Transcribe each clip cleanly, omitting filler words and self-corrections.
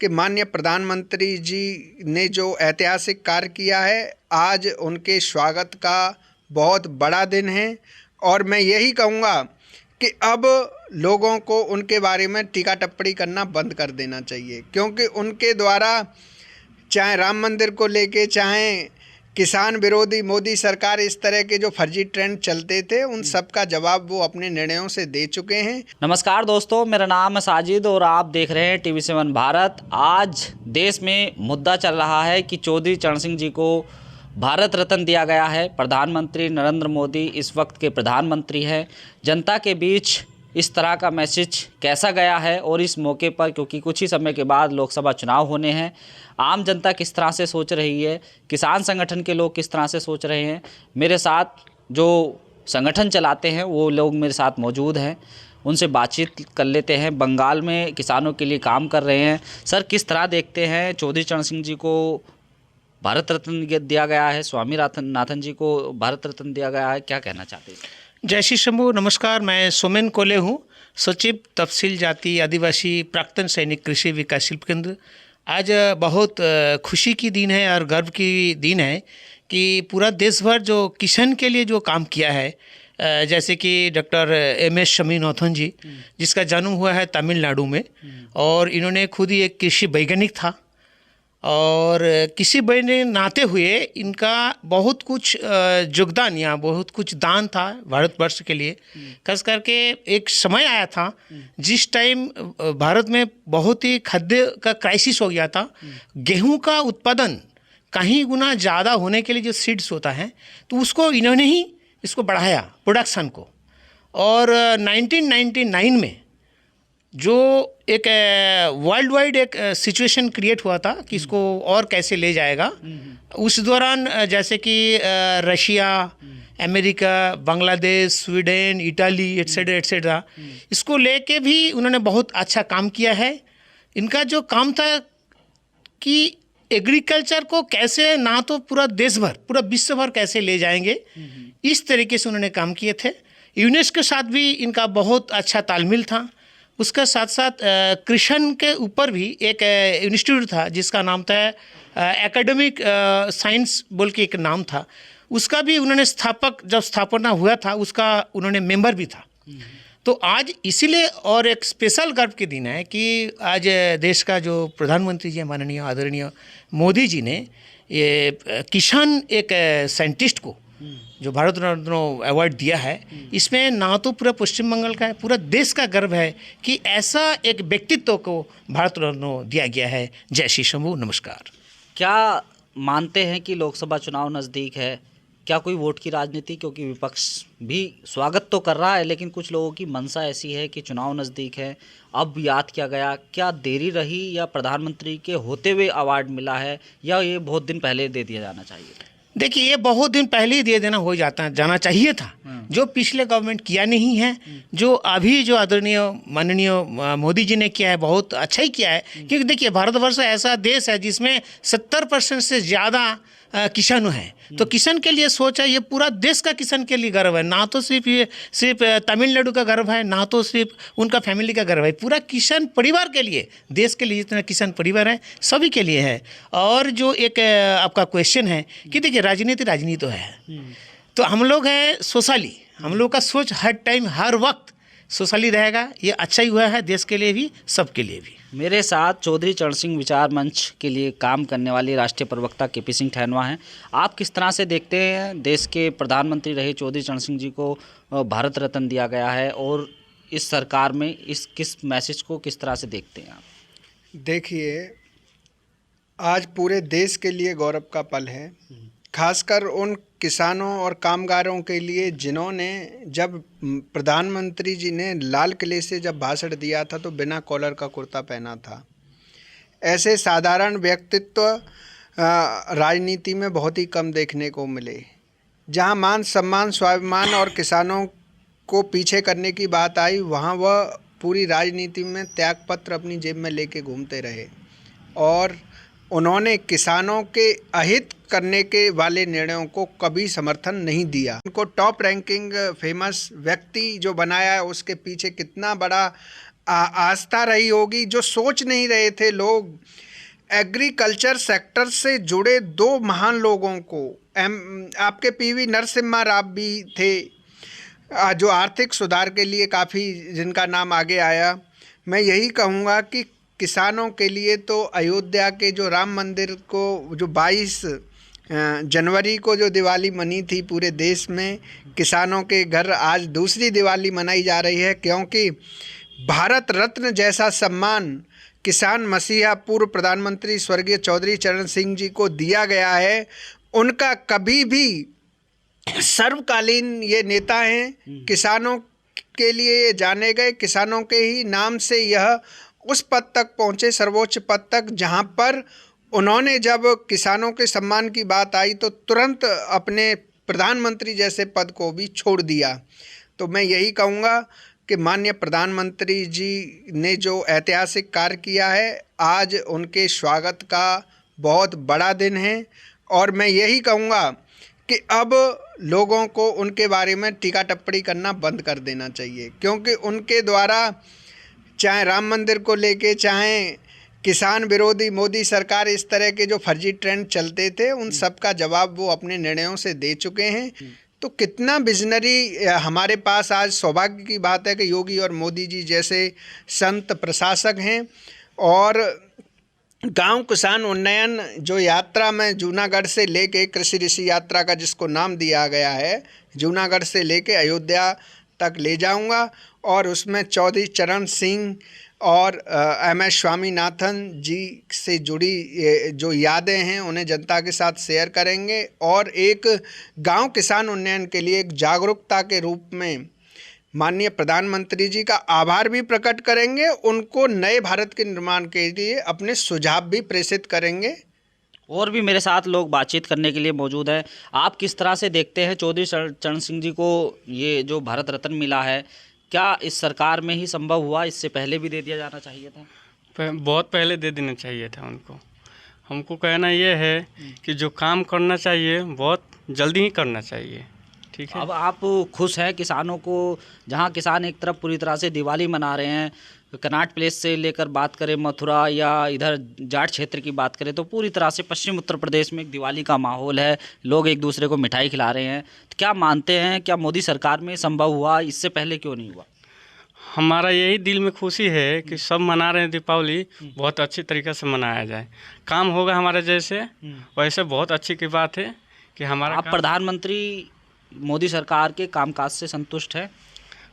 कि माननीय प्रधानमंत्री जी ने जो ऐतिहासिक कार्य किया है, आज उनके स्वागत का बहुत बड़ा दिन है। और मैं यही कहूँगा कि अब लोगों को उनके बारे में टीका टिप्पणी करना बंद कर देना चाहिए, क्योंकि उनके द्वारा चाहे राम मंदिर को लेके, चाहे किसान विरोधी मोदी सरकार, इस तरह के जो फर्जी ट्रेंड चलते थे, उन सब का जवाब वो अपने निर्णयों से दे चुके हैं। नमस्कार दोस्तों, मेरा नाम है साजिद और आप देख रहे हैं TV7 भारत। आज देश में मुद्दा चल रहा है कि चौधरी चरण सिंह जी को भारत रत्न दिया गया है। प्रधानमंत्री नरेंद्र मोदी इस वक्त के प्रधानमंत्री हैं। जनता के बीच इस तरह का मैसेज कैसा गया है, और इस मौके पर क्योंकि कुछ ही समय के बाद लोकसभा चुनाव होने हैं, आम जनता किस तरह से सोच रही है, किसान संगठन के लोग किस तरह से सोच रहे हैं, मेरे साथ जो संगठन चलाते हैं वो लोग मेरे साथ मौजूद हैं, उनसे बातचीत कर लेते हैं। बंगाल में किसानों के लिए काम कर रहे हैं। सर, किस तरह देखते हैं चौधरी चरण सिंह जी को भारत रत्न दिया गया है, स्वामी नाथन जी को भारत रत्न दिया गया है, क्या कहना चाहते हैं? जय श्री शंभू, नमस्कार। मैं सोमेन कोले हूँ, सचिव तफसील जाति आदिवासी प्राक्तन सैनिक कृषि विकास शिल्प केंद्र। आज बहुत खुशी की दिन है और गर्व की दिन है कि पूरा देश भर जो किसान के लिए जो काम किया है, जैसे कि डॉक्टर MS स्वामीनाथन जी, जिसका जन्म हुआ है तमिलनाडु में, और इन्होंने खुद ही एक कृषि वैज्ञानिक था, और किसी बड़े नाते हुए इनका बहुत कुछ योगदान या बहुत कुछ दान था भारतवर्ष के लिए। खास करके एक समय आया था जिस टाइम भारत में बहुत ही खाद्य का क्राइसिस हो गया था। गेहूं का उत्पादन कहीं गुना ज़्यादा होने के लिए जो सीड्स होता है, तो उसको इन्होंने ही इसको बढ़ाया, प्रोडक्शन को। और 1999 में जो एक वर्ल्ड वाइड एक सिचुएशन क्रिएट हुआ था कि इसको और कैसे ले जाएगा, उस दौरान जैसे कि Russia, America, Bangladesh, Sweden, Italy etcetera etcetera, इसको लेके भी उन्होंने बहुत अच्छा काम किया है। इनका जो काम था कि एग्रीकल्चर को कैसे ना तो पूरा देश भर, पूरा विश्व भर कैसे ले जाएंगे, इस तरीके से उन्होंने काम किए थे। यूनेस्को के साथ भी इनका बहुत अच्छा तालमेल था। उसके साथ साथ कृषि के ऊपर भी एक इंस्टीट्यूट था जिसका नाम था एकेडमिक साइंस बोल के एक नाम था, उसका भी उन्होंने जब स्थापना हुआ था उसका उन्होंने मेंबर भी था। तो आज इसीलिए और एक स्पेशल गर्व के दिन है कि आज देश का जो प्रधानमंत्री जी माननीय आदरणीय मोदी जी ने ये किसान एक साइंटिस्ट को जो भारत रत्न अवार्ड दिया है, इसमें ना तो पूरा पश्चिम बंगाल का है, पूरा देश का गर्व है कि ऐसा एक व्यक्तित्व को भारत रत्न दिया गया है। जय श्री शंभू, नमस्कार। क्या मानते हैं कि लोकसभा चुनाव नज़दीक है, क्या कोई वोट की राजनीति, क्योंकि विपक्ष भी स्वागत तो कर रहा है, लेकिन कुछ लोगों की मंशा ऐसी है कि चुनाव नज़दीक है, अब याद किया गया, क्या देरी रही या प्रधानमंत्री के होते हुए अवार्ड मिला है, या ये बहुत दिन पहले दे दिया जाना चाहिए? देखिए, ये बहुत दिन पहले ही दे देना हो जाना चाहिए था, जो पिछले गवर्नमेंट किया नहीं है। जो अभी जो आदरणीय माननीय मोदी जी ने किया है, बहुत अच्छा ही किया है। क्योंकि देखिए, भारतवर्ष ऐसा देश है जिसमें 70% से ज़्यादा किसान हैं। तो किसान के लिए सोचा, ये पूरा देश का किसान के लिए गर्व है। ना तो सिर्फ तमिलनाडु का गर्व है, ना तो सिर्फ उनका फैमिली का गर्व है, पूरा किसान परिवार के लिए, देश के लिए जितना किसान परिवार है सभी के लिए है। और जो एक आपका क्वेश्चन है कि देखिए, राजनीति तो है, तो हम लोग हैं सोशली, हम लोग का सोच हर टाइम हर वक्त सोशली रहेगा। ये अच्छा ही हुआ है देश के लिए भी, सबके लिए भी। मेरे साथ चौधरी चरण सिंह विचार मंच के लिए काम करने वाली राष्ट्रीय प्रवक्ता KP सिंह ठहरवा हैं। आप किस तरह से देखते हैं, देश के प्रधानमंत्री रहे चौधरी चरण सिंह जी को भारत रत्न दिया गया है, और इस सरकार में इस किस मैसेज को किस तरह से देखते हैं आप? देखिए, आज पूरे देश के लिए गौरव का पल है, खासकर उन किसानों और कामगारों के लिए जिन्होंने, जब प्रधानमंत्री जी ने लाल किले से जब भाषण दिया था तो बिना कॉलर का कुर्ता पहना था। ऐसे साधारण व्यक्तित्व राजनीति में बहुत ही कम देखने को मिले। जहां मान सम्मान, स्वाभिमान और किसानों को पीछे करने की बात आई, वहां वह पूरी राजनीति में त्यागपत्र अपनी जेब में लेके घूमते रहे, और उन्होंने किसानों के अहित करने के वाले निर्णयों को कभी समर्थन नहीं दिया। उनको टॉप रैंकिंग फेमस व्यक्ति जो बनाया है, उसके पीछे कितना बड़ा आस्था रही होगी, जो सोच नहीं रहे थे लोग। एग्रीकल्चर सेक्टर से जुड़े दो महान लोगों को, आपके पीवी नरसिम्हा राव भी थे, जो आर्थिक सुधार के लिए काफ़ी जिनका नाम आगे आया। मैं यही कहूँगा कि किसानों के लिए तो अयोध्या के जो राम मंदिर को जो 22 जनवरी को जो दिवाली मनी थी पूरे देश में, किसानों के घर आज दूसरी दिवाली मनाई जा रही है, क्योंकि भारत रत्न जैसा सम्मान किसान मसीहा पूर्व प्रधानमंत्री स्वर्गीय चौधरी चरण सिंह जी को दिया गया है। उनका कभी भी सर्वकालीन ये नेता हैं, किसानों के लिए ये जाने गए, किसानों के ही नाम से यह उस पद तक पहुँचे, सर्वोच्च पद तक, जहाँ पर उन्होंने जब किसानों के सम्मान की बात आई तो तुरंत अपने प्रधानमंत्री जैसे पद को भी छोड़ दिया। तो मैं यही कहूँगा कि माननीय प्रधानमंत्री जी ने जो ऐतिहासिक कार्य किया है, आज उनके स्वागत का बहुत बड़ा दिन है। और मैं यही कहूँगा कि अब लोगों को उनके बारे में टीका टिप्पणी करना बंद कर देना चाहिए, क्योंकि उनके द्वारा चाहे राम मंदिर को लेके, चाहे किसान विरोधी मोदी सरकार, इस तरह के जो फर्जी ट्रेंड चलते थे, उन सब का जवाब वो अपने निर्णयों से दे चुके हैं। तो कितना विजनरी हमारे पास आज सौभाग्य की बात है कि योगी और मोदी जी जैसे संत प्रशासक हैं। और गांव किसान उन्नयन जो यात्रा में जूनागढ़ से लेके, कृषि ऋषि यात्रा का जिसको नाम दिया गया है, जूनागढ़ से लेके अयोध्या तक ले जाऊंगा, और उसमें चौधरी चरण सिंह और MS स्वामीनाथन जी से जुड़ी जो यादें हैं उन्हें जनता के साथ शेयर करेंगे। और एक गांव किसान उन्नयन के लिए एक जागरूकता के रूप में माननीय प्रधानमंत्री जी का आभार भी प्रकट करेंगे, उनको नए भारत के निर्माण के लिए अपने सुझाव भी प्रेषित करेंगे। और भी मेरे साथ लोग बातचीत करने के लिए मौजूद हैं। आप किस तरह से देखते हैं चौधरी चरण सिंह जी को ये जो भारत रत्न मिला है, क्या इस सरकार में ही संभव हुआ, इससे पहले भी दे दिया जाना चाहिए था? बहुत पहले दे देना चाहिए था उनको। हमको कहना ये है कि जो काम करना चाहिए बहुत जल्दी ही करना चाहिए, ठीक है। अब आप खुश हैं किसानों को, जहां किसान एक तरफ पूरी तरह से दिवाली मना रहे हैं, कनाट प्लेस से लेकर बात करें, मथुरा या इधर जाट क्षेत्र की बात करें, तो पूरी तरह से पश्चिम उत्तर प्रदेश में एक दिवाली का माहौल है, लोग एक दूसरे को मिठाई खिला रहे हैं। तो क्या मानते हैं, क्या मोदी सरकार में संभव हुआ, इससे पहले क्यों नहीं हुआ? हमारा यही दिल में खुशी है कि सब मना रहे हैं दीपावली, बहुत अच्छी तरीके से मनाया जाए। काम होगा हमारे जैसे, वैसे बहुत अच्छी की बात है कि हमारा। आप प्रधानमंत्री मोदी सरकार के कामकाज से संतुष्ट हैं?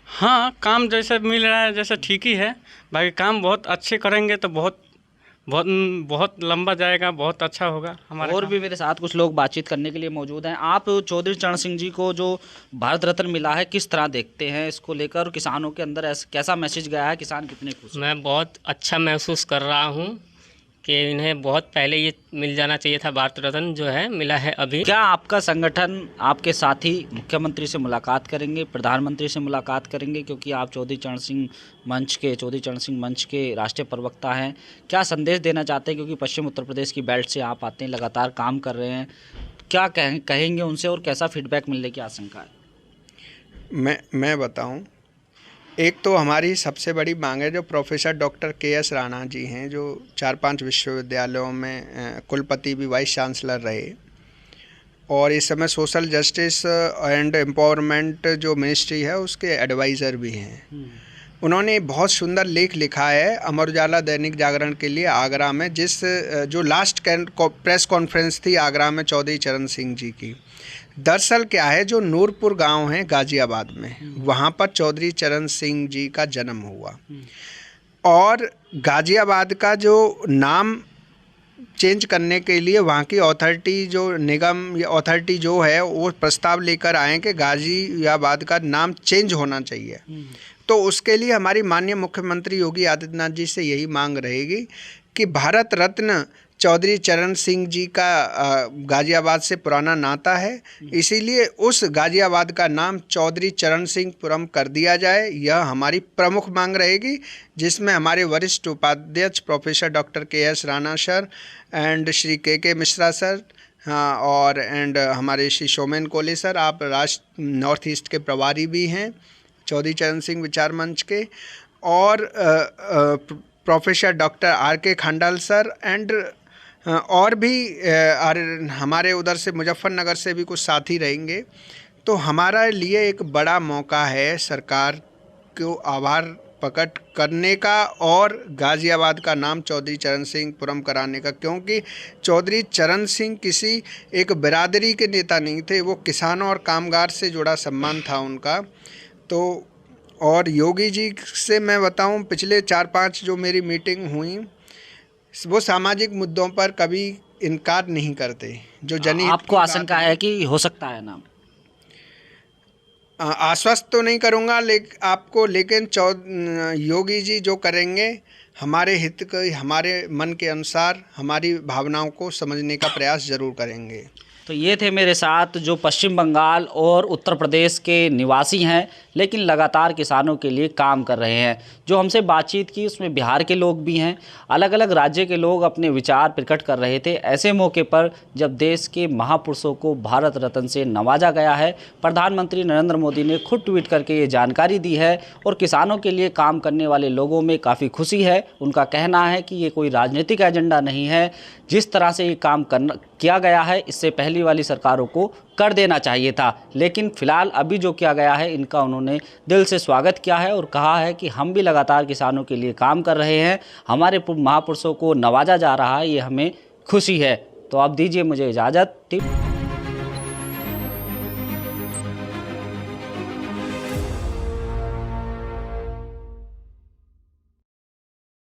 हाँ, काम जैसे मिल रहा है जैसे ठीक ही है, बाकी काम बहुत अच्छे करेंगे तो बहुत बहुत बहुत लंबा जाएगा, बहुत अच्छा होगा हमारा। और भी मेरे साथ कुछ लोग बातचीत करने के लिए मौजूद हैं। आप चौधरी चरण सिंह जी को जो भारत रत्न मिला है, किस तरह देखते हैं इसको लेकर, और किसानों के अंदर कैसा मैसेज गया है, किसान कितने खुश हैं? मैं बहुत अच्छा महसूस कर रहा हूँ कि इन्हें बहुत पहले ये मिल जाना चाहिए था, भारत रत्न जो है मिला है अभी। क्या आपका संगठन, आपके साथी मुख्यमंत्री से मुलाकात करेंगे, प्रधानमंत्री से मुलाकात करेंगे, क्योंकि आप चौधरी चरण सिंह मंच के राष्ट्रीय प्रवक्ता हैं? क्या संदेश देना चाहते हैं, क्योंकि पश्चिम उत्तर प्रदेश की बेल्ट से आप आते हैं, लगातार काम कर रहे हैं, क्या कहेंगे उनसे और कैसा फीडबैक मिलने की आशंका है? मैं बताऊं, एक तो हमारी सबसे बड़ी मांग है, जो professor doctor KS Rana ji हैं, जो 4-5 विश्वविद्यालयों में कुलपति भी वाइस चांसलर रहे, और इस समय सोशल जस्टिस एंड एम्पावरमेंट जो मिनिस्ट्री है उसके एडवाइज़र भी हैं। उन्होंने बहुत सुंदर लेख लिखा है अमर उजाला दैनिक जागरण के लिए आगरा में, जो लास्ट प्रेस कॉन्फ्रेंस थी आगरा में चौधरी चरण सिंह जी की। दरअसल क्या है, जो नूरपुर गांव है गाज़ियाबाद में, वहाँ पर चौधरी चरण सिंह जी का जन्म हुआ, और गाज़ियाबाद का जो नाम चेंज करने के लिए वहाँ की अथॉरिटी, जो निगम या अथॉरिटी जो है, वो प्रस्ताव लेकर आए कि गाज़ियाबाद का नाम चेंज होना चाहिए। तो उसके लिए हमारी माननीय मुख्यमंत्री योगी आदित्यनाथ जी से यही मांग रहेगी कि भारत रत्न चौधरी चरण सिंह जी का गाज़ियाबाद से पुराना नाता है, इसीलिए उस गाज़ियाबाद का नाम चौधरी चरण सिंह पुरम कर दिया जाए। यह हमारी प्रमुख मांग रहेगी, जिसमें हमारे वरिष्ठ उपाध्यक्ष professor doctor KS Rana sir and Shri KK Mishra sir, हाँ, और हमारे श्री सोमेन कोले सर, आप नॉर्थ ईस्ट के प्रभारी भी हैं चौधरी चरण सिंह विचार मंच के, और प्रोफेसर डॉक्टर आर के खंडाल सर एंड और भी हमारे उधर से मुजफ्फरनगर से भी कुछ साथी रहेंगे। तो हमारा लिए एक बड़ा मौका है सरकार को आभार प्रकट करने का और गाज़ियाबाद का नाम चौधरी चरण सिंह पुरम कराने का, क्योंकि चौधरी चरण सिंह किसी एक बिरादरी के नेता नहीं थे, वो किसानों और कामगार से जुड़ा सम्मान था उनका। तो और योगी जी से मैं बताऊं, पिछले 4-5 जो मेरी मीटिंग हुई, वो सामाजिक मुद्दों पर कभी इनकार नहीं करते। जो जनहित आपको आशंका है कि हो सकता है नाम? आश्वस्त तो नहीं करूँगा लेकिन योगी जी जो करेंगे हमारे हित के, हमारे मन के अनुसार हमारी भावनाओं को समझने का प्रयास ज़रूर करेंगे। तो ये थे मेरे साथ जो पश्चिम बंगाल और उत्तर प्रदेश के निवासी हैं, लेकिन लगातार किसानों के लिए काम कर रहे हैं। जो हमसे बातचीत की उसमें बिहार के लोग भी हैं, अलग अलग राज्य के लोग अपने विचार प्रकट कर रहे थे। ऐसे मौके पर जब देश के महापुरुषों को भारत रत्न से नवाजा गया है, प्रधानमंत्री नरेंद्र मोदी ने खुद ट्वीट करके ये जानकारी दी है और किसानों के लिए काम करने वाले लोगों में काफ़ी खुशी है। उनका कहना है कि ये कोई राजनीतिक एजेंडा नहीं है, जिस तरह से ये काम किया गया है इससे पहली वाली सरकारों को कर देना चाहिए था, लेकिन फ़िलहाल अभी जो किया गया है इनका उन्होंने दिल से स्वागत किया है और कहा है कि हम भी लगातार किसानों के लिए काम कर रहे हैं, हमारे महापुरुषों को नवाजा जा रहा है, ये हमें खुशी है। तो आप दीजिए मुझे इजाज़त।